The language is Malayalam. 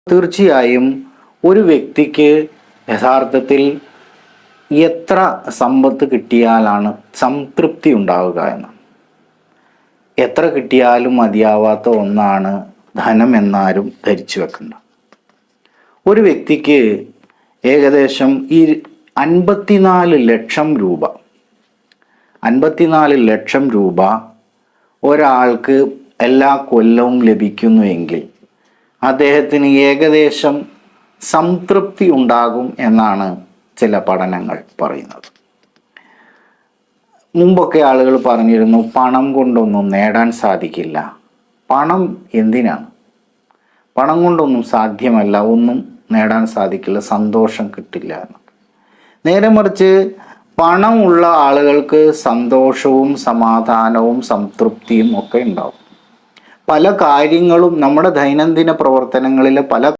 തീർച്ചയായും ഒരു വ്യക്തിക്ക് യഥാർത്ഥത്തിൽ എത്ര സമ്പത്ത് കിട്ടിയാലാണ് സംതൃപ്തി ഉണ്ടാവുക എന്ന്. എത്ര കിട്ടിയാലും മതിയാവാത്ത ഒന്നാണ് ധനം എന്നാരും ധരിച്ചു വെക്കണ്ട. ഒരു വ്യക്തിക്ക് ഏകദേശം 54 ലക്ഷം രൂപ 54 ലക്ഷം രൂപ ഒരാൾക്ക് എല്ലാ കൊല്ലവും ലഭിക്കുന്നുവെങ്കിൽ അദ്ദേഹത്തിന് ഏകദേശം സംതൃപ്തി ഉണ്ടാകും എന്നാണ് ചില പഠനങ്ങൾ പറയുന്നത്. മുമ്പൊക്കെ ആളുകൾ പറഞ്ഞിരുന്നു പണം കൊണ്ടൊന്നും നേടാൻ സാധിക്കില്ല. പണം എന്തിനാണ്? പണം കൊണ്ടൊന്നും സാധ്യമല്ല, ഒന്നും നേടാൻ സാധിക്കില്ല, സന്തോഷം കിട്ടില്ല എന്ന്. നേരെ മറിച്ച് പണമുള്ള ആളുകൾക്ക് സന്തോഷവും സമാധാനവും സംതൃപ്തിയും ഒക്കെ ഉണ്ടാവും. പല കാര്യങ്ങളും നമ്മുടെ ദൈനംദിന പ്രവർത്തനങ്ങളിലെ പല